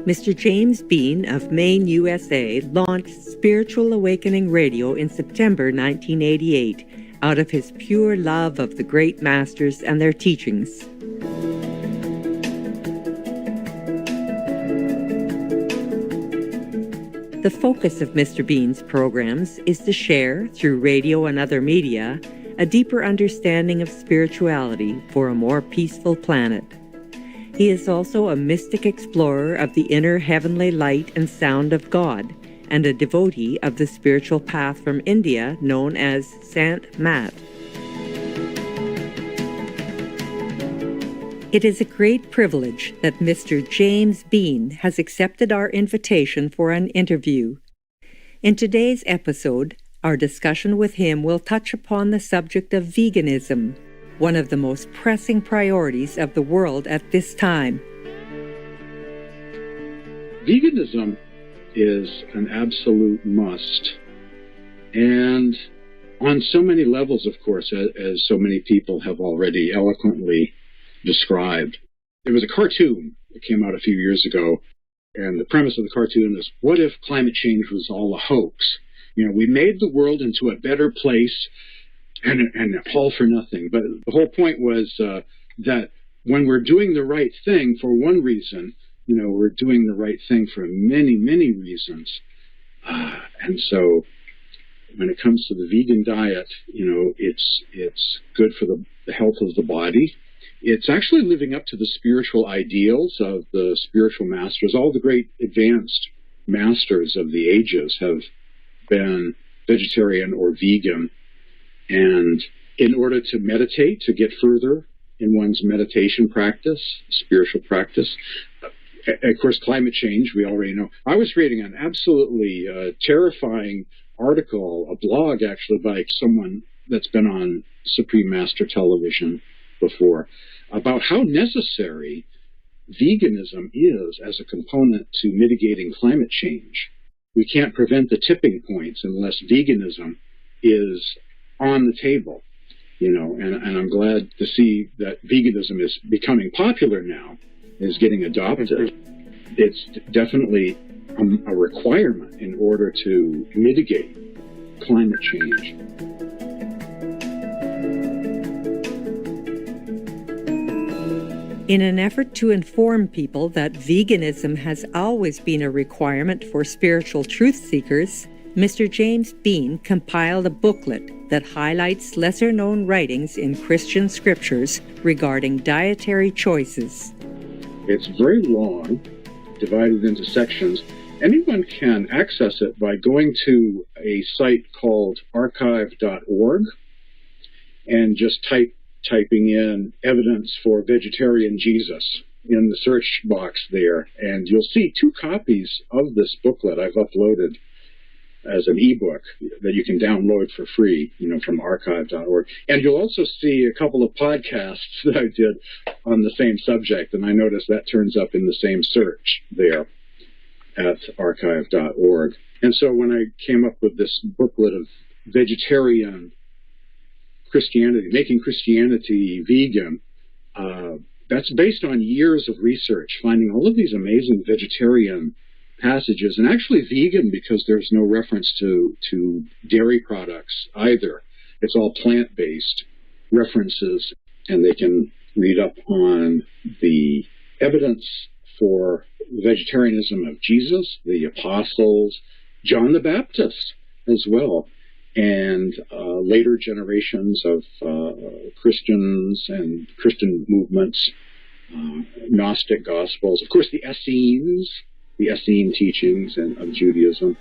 Mr. James Bean of Maine, USA, launched Spiritual Awakening Radio in September 1988 out of his pure love of the great masters and their teachings. The focus of Mr. Bean's programs is to share, through radio and other media, a deeper understanding of spirituality for a more peaceful planet. He is also a mystic explorer of the inner heavenly light and sound of God, and a devotee of the spiritual path from India known as Sant Mat. It is a great privilege that Mr. James Bean has accepted our invitation for an interview. In today's episode, our discussion with him will touch upon the subject of veganism, one of the most pressing priorities of the world at this time. Veganism is an absolute must, and on so many levels, of course, as so many people have already eloquently described. There was a cartoon that came out a few years ago, and the premise of the cartoon is, what if climate change was all a hoax? You know, we made the world into a better place, and all for nothing. But the whole point was that when we're doing the right thing for one reason, you know, we're doing the right thing for many, many reasons. And so when it comes to the vegan diet, you know, it's good for the health of the body. It's actually living up to the spiritual ideals of the spiritual masters. All the great advanced masters of the ages have been vegetarian or vegan. And in order to meditate, to get further in one's meditation practice, spiritual practice, of course, climate change, we already know. I was reading an absolutely terrifying article, a blog actually, by someone that's been on Supreme Master television before, about how necessary veganism is as a component to mitigating climate change. We can't prevent the tipping points unless veganism is on the table, you know, and I'm glad to see that veganism is becoming popular now, is getting adopted. It's definitely a requirement in order to mitigate climate change. In an effort to inform people that veganism has always been a requirement for spiritual truth seekers, Mr. James Bean compiled a booklet that highlights lesser-known writings in Christian scriptures regarding dietary choices. It's very long, divided into sections. Anyone can access it by going to a site called archive.org and just typing in evidence for vegetarian Jesus in the search box there, and you'll see 2 copies of this booklet I've uploaded as an ebook that you can download for free, you know, from archive.org. And you'll also see a couple of podcasts that I did on the same subject, and I noticed that turns up in the same search there at archive.org. And so when I came up with this booklet of vegetarian Christianity, making Christianity vegan, that's based on years of research, finding all of these amazing vegetarian passages, and actually vegan because there's no reference to dairy products either. It's all plant-based references, and they can read up on the evidence for vegetarianism of Jesus, the apostles, John the Baptist as well, and later generations of Christians and Christian movements, Gnostic Gospels, of course the Essene teachings of Judaism.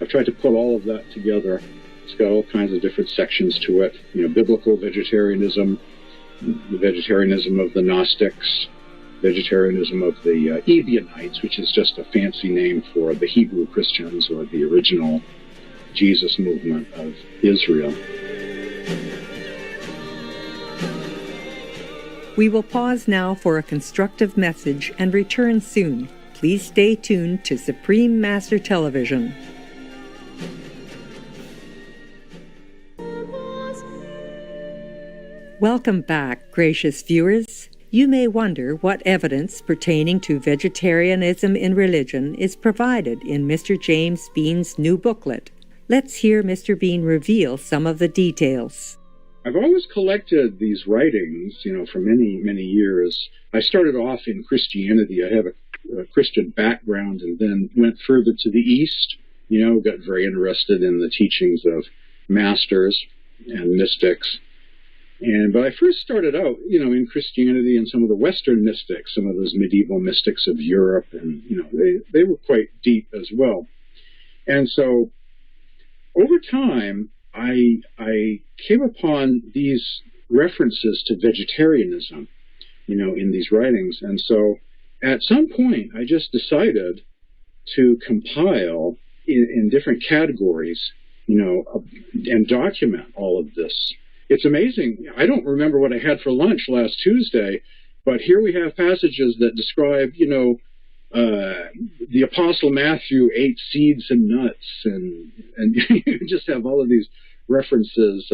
I've tried to put all of that together. It's got all kinds of different sections to it. You know, biblical vegetarianism, the vegetarianism of the Gnostics, vegetarianism of the Ebionites, which is just a fancy name for the Hebrew Christians or the original Jesus movement of Israel. We will pause now for a constructive message and return soon. Please stay tuned to Supreme Master Television. Welcome back, gracious viewers. You may wonder what evidence pertaining to vegetarianism in religion is provided in Mr. James Bean's new booklet. Let's hear Mr. Bean reveal some of the details. I've always collected these writings, for many, many years. I started off in Christianity. I have a Christian background and then went further to the East, got very interested in the teachings of masters and mystics. But I first started out, in Christianity and some of the Western mystics, some of those medieval mystics of Europe, and, they were quite deep as well. And so over time, I came upon these references to vegetarianism, in these writings. And so at some point, I just decided to compile in different categories, and document all of this. It's amazing. I don't remember what I had for lunch last Tuesday, but here we have passages that describe, the Apostle Matthew ate seeds and nuts, and you just have all of these references.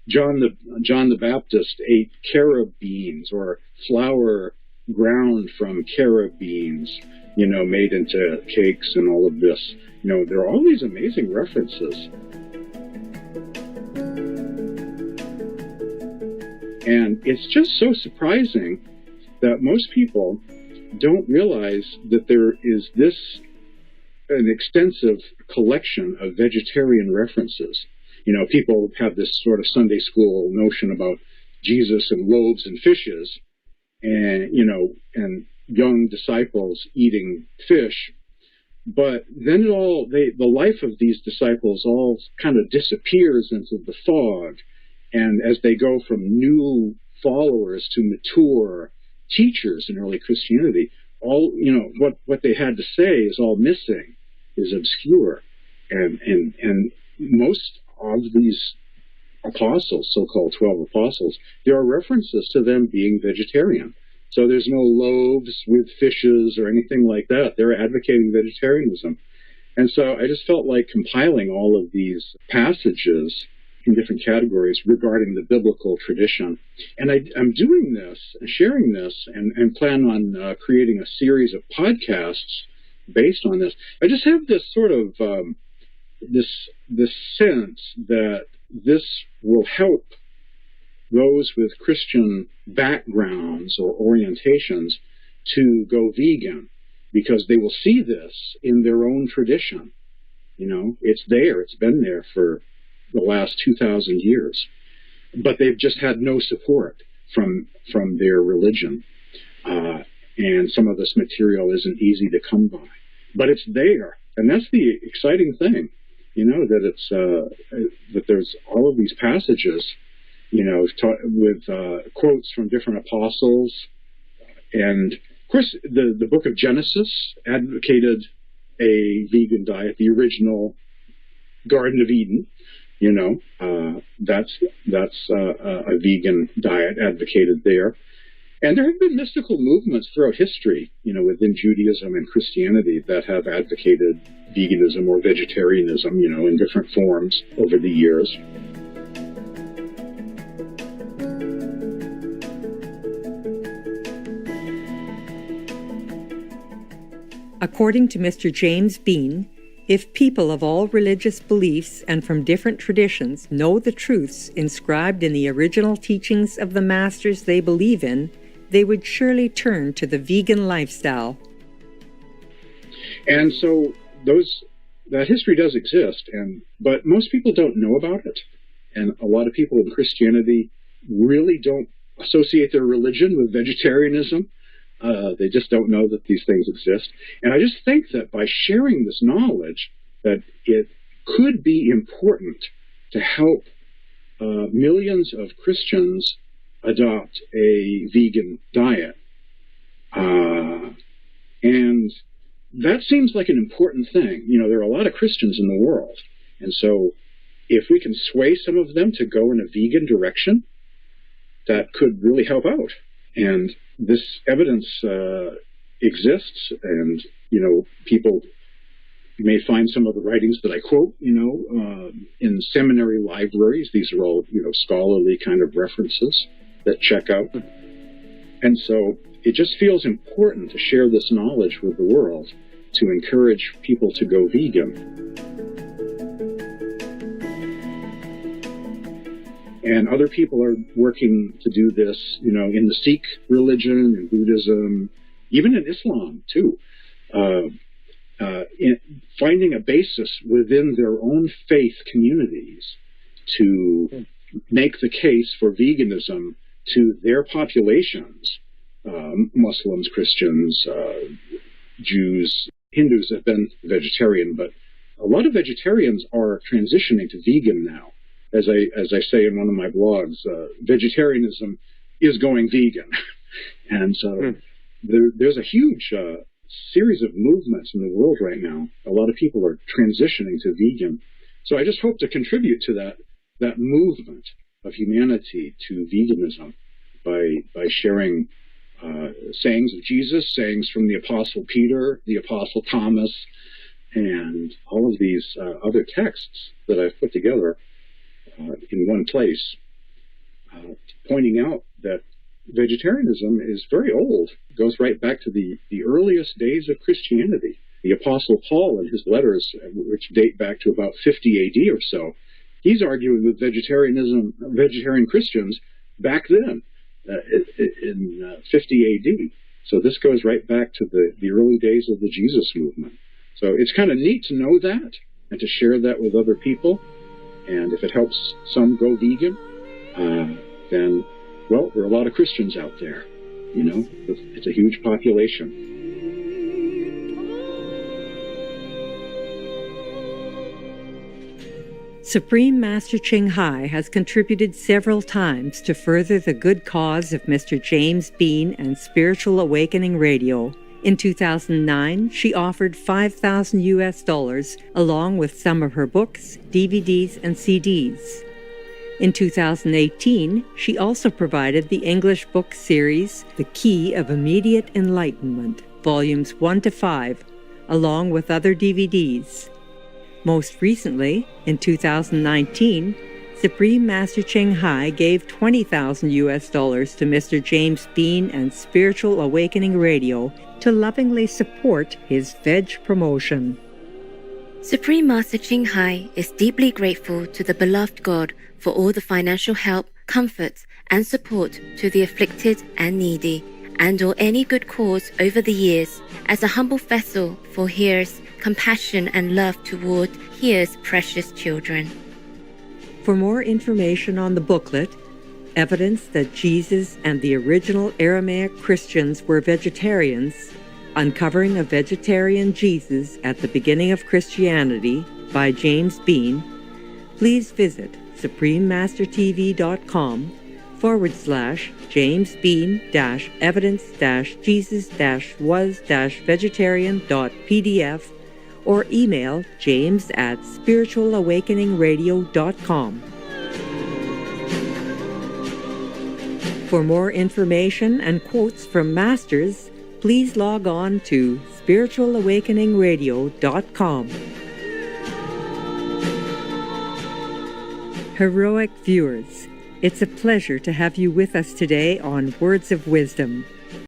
John the Baptist ate carob beans, or flour ground from carob beans, made into cakes and all of this. There are all these amazing references. And it's just so surprising that most people don't realize that there is an extensive collection of vegetarian references. People have this sort of Sunday school notion about Jesus and loaves and fishes, and, and young disciples eating fish. But then the life of these disciples all kind of disappears into the fog. And as they go from new followers to mature teachers in early Christianity, all, what they had to say is all missing, is obscure. And most of these apostles, so-called 12 apostles, there are references to them being vegetarian. So there's no loaves with fishes or anything like that. They're advocating vegetarianism. And so I just felt like compiling all of these passages in different categories regarding the biblical tradition. And I'm doing this, sharing this, and plan on creating a series of podcasts based on this. I just have this sort of this sense that this will help those with Christian backgrounds or orientations to go vegan, because they will see this in their own tradition. It's there. It's been there for the last 2,000 years, but they've just had no support from their religion, and some of this material isn't easy to come by, but it's there, and that's the exciting thing, that it's that there's all of these passages, with quotes from different apostles, and of course the book of Genesis advocated a vegan diet, the original Garden of Eden. That's a vegan diet advocated there. And there have been mystical movements throughout history, within Judaism and Christianity that have advocated veganism or vegetarianism, in different forms over the years. According to Mr. James Bean, if people of all religious beliefs and from different traditions know the truths inscribed in the original teachings of the masters they believe in, they would surely turn to the vegan lifestyle. And so that history does exist, but most people don't know about it. And a lot of people in Christianity really don't associate their religion with vegetarianism. They just don't know that these things exist. And I just think that by sharing this knowledge, that it could be important to help millions of Christians adopt a vegan diet. And that seems like an important thing. There are a lot of Christians in the world. And so if we can sway some of them to go in a vegan direction, that could really help out. And this evidence exists, and, people may find some of the writings that I quote, in seminary libraries. These are all, scholarly kind of references that check out. And so it just feels important to share this knowledge with the world to encourage people to go vegan. And other people are working to do this, in the Sikh religion, in Buddhism, even in Islam, too. In finding a basis within their own faith communities to make the case for veganism to their populations, Muslims, Christians, Jews, Hindus have been vegetarian, but a lot of vegetarians are transitioning to vegan now. As I say in one of my blogs, vegetarianism is going vegan. And so there's a huge series of movements in the world right now. A lot of people are transitioning to vegan. So I just hope to contribute to that movement of humanity to veganism by sharing sayings of Jesus, sayings from the Apostle Peter, the Apostle Thomas, and all of these other texts that I've put together in one place, pointing out that vegetarianism is very old. It goes right back to the earliest days of Christianity. The Apostle Paul, in his letters, which date back to about 50 AD or so, he's arguing with vegetarian Christians back then, in 50 AD. So this goes right back to the early days of the Jesus movement. So it's kind of neat to know that and to share that with other people. And if it helps some go vegan, then, well, there are a lot of Christians out there. It's a huge population. Supreme Master Ching Hai has contributed several times to further the good cause of Mr. James Bean and Spiritual Awakening Radio. In 2009, she offered $5,000 along with some of her books, DVDs, and CDs. In 2018, she also provided the English book series, The Key of Immediate Enlightenment, Volumes 1 to 5, along with other DVDs. Most recently, in 2019, Supreme Master Ching Hai gave $20,000 to Mr. James Bean and Spiritual Awakening Radio to lovingly support his veg promotion. Supreme Master Ching Hai is deeply grateful to the beloved God for all the financial help, comfort, and support to the afflicted and needy, and or any good cause over the years, as a humble vessel for His compassion and love toward His precious children. For more information on the booklet, Evidence that Jesus and the original Aramaic Christians were vegetarians, Uncovering a Vegetarian Jesus at the Beginning of Christianity by James Bean, please visit suprememastertv.com/James Bean-evidence-Jesus-was-vegetarian.pdf or email james@spiritualawakeningradio.com. For more information and quotes from masters, please log on to spiritualawakeningradio.com. Heroic viewers, it's a pleasure to have you with us today on Words of Wisdom.